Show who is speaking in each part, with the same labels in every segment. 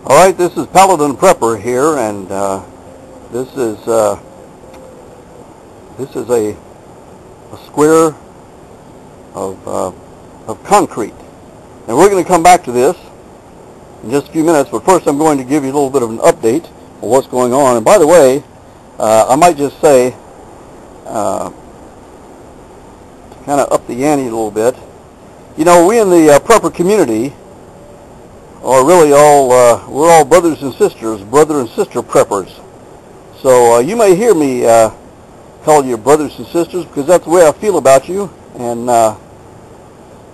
Speaker 1: Alright, this is Paladin Prepper here, and this is a square of concrete. And we're going to come back to this in just a few minutes, but first I'm going to give you a little bit of an update of what's going on. And by the way, I might just say, to kind of up the ante a little bit, you know, we in the prepper community are really all, we're all brothers and sisters, brother and sister preppers. So you may hear me call you brothers and sisters because that's the way I feel about you, and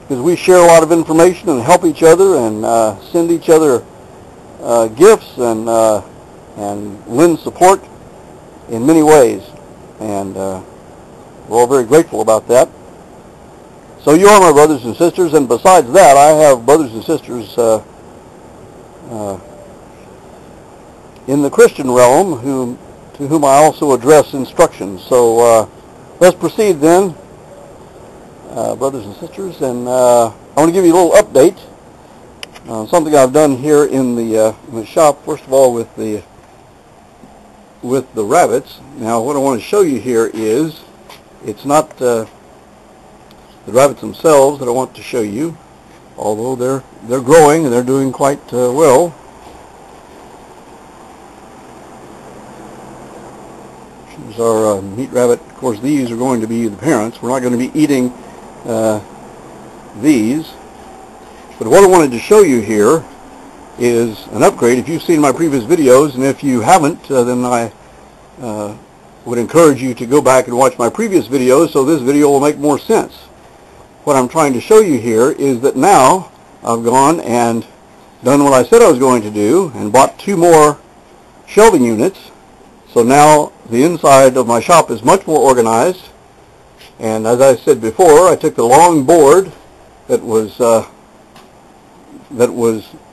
Speaker 1: because we share a lot of information and help each other and send each other gifts and lend support in many ways, and we're all very grateful about that. So you are my brothers and sisters, and besides that, I have brothers and sisters in the Christian realm to whom I also address instructions. So let's proceed then, brothers and sisters, and I want to give you a little update on something I've done here in the shop. First of all, with the rabbits. Now, what I want to show you here is it's not the rabbits themselves that I want to show you, although they're growing and they're doing quite well. Here's our meat rabbit. Of course, these are going to be the parents. We're not going to be eating these. But what I wanted to show you here is an upgrade. If you've seen my previous videos, and if you haven't, then I would encourage you to go back and watch my previous videos, so this video will make more sense. What I'm trying to show you here is that now I've gone and done what I said I was going to do and bought 2 more shelving units. So now the inside of my shop is much more organized, and as I said before, I took the long board that was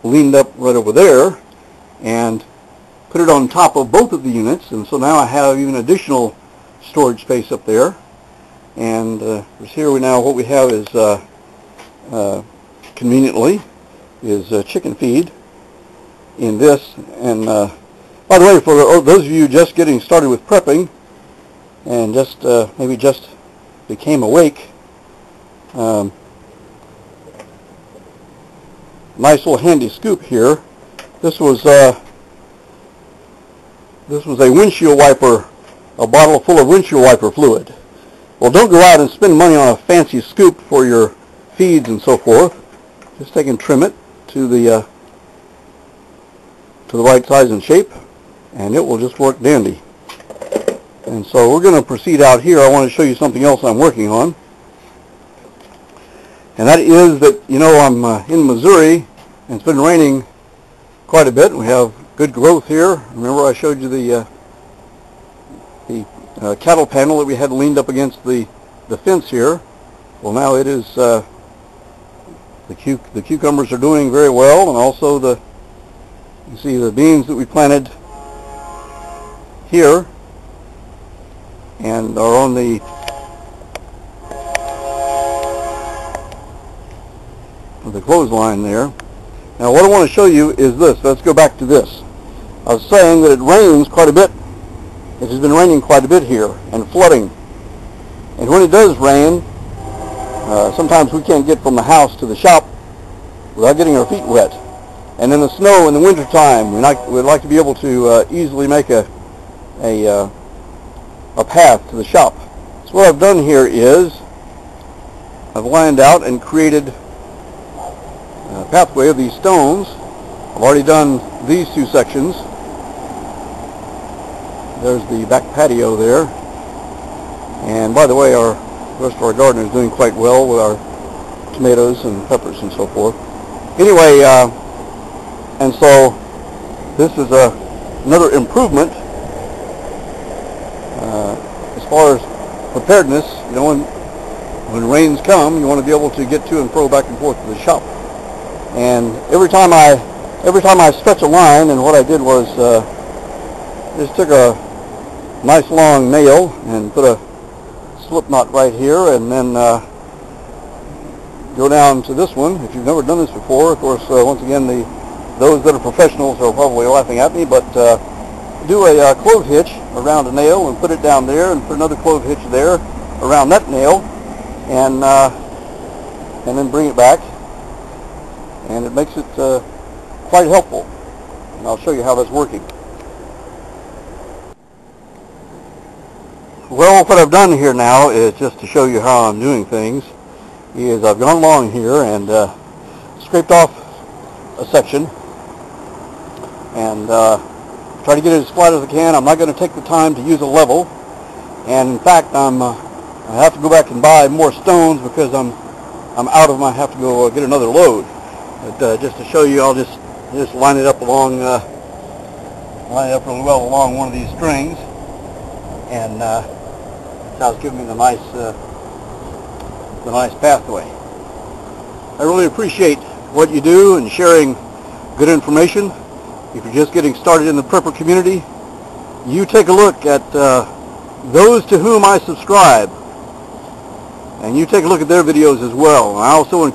Speaker 1: leaned up right over there and put it on top of both of the units, and so now I have even additional storage space up there. And here what we have is conveniently is chicken feed in this. And by the way, for those of you just getting started with prepping and just maybe just became awake, nice little handy scoop here. This was a windshield wiper, a bottle full of windshield wiper fluid. Well, don't go out and spend money on a fancy scoop for your feeds and so forth. Just take and trim it to the right size and shape, and it will just work dandy. And so we're going to proceed out here. I want to show you something else I'm working on, and that is that, you know, I'm in Missouri, and it's been raining quite a bit. We have good growth here. Remember I showed you the cattle panel that we had leaned up against the fence here. Well, now it is the cucumbers are doing very well, and also you see the beans that we planted here and are on the clothesline there. Now what I want to show you is this. Let's go back to this. I was saying that it rains quite a bit. It has been raining quite a bit here and flooding. And when it does rain, sometimes we can't get from the house to the shop without getting our feet wet. And in the snow in the winter time, we'd like to be able to easily make a path to the shop. So what I've done here is I've lined out and created a pathway of these stones. I've already done these 2 sections. There's the back patio there. And by the way, the rest of our garden is doing quite well with our tomatoes and peppers and so forth. Anyway, and so this is another improvement as far as preparedness. You know, when rains come, you want to be able to get to and fro back and forth to the shop. And every time I stretch a line, and what I did was just took a nice long nail and put a slip knot right here, and then go down to this one. If you've never done this before, of course, once again, the Those that are professionals are probably laughing at me, but do a clove hitch around a nail and put it down there, and put another clove hitch there around that nail, and then bring it back, and it makes it quite helpful. And I'll show you how that's working. Well, what I've done here now is just to show you how I'm doing things. Is I've gone along here and scraped off a section and try to get it as flat as I can. I'm not going to take the time to use a level, and in fact I have to go back and buy more stones because I'm out of them. I have to go get another load. But just to show you, I'll just line it up along line it up really well along one of these strings, and that's how it's giving me the nice pathway. I really appreciate what you do and sharing good information. If you're just getting started in the prepper community, you take a look at those to whom I subscribe, and you take a look at their videos as well. And I also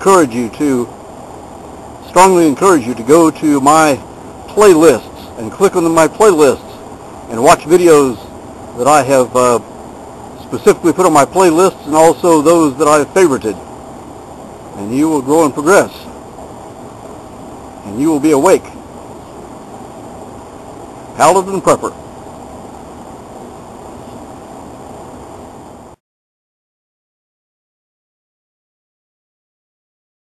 Speaker 1: strongly encourage you to go to my playlists and click on my playlists and watch videos that I have specifically put on my playlists, and also those that I have favorited. And you will grow and progress, and you will be awake. Paladin Prepper.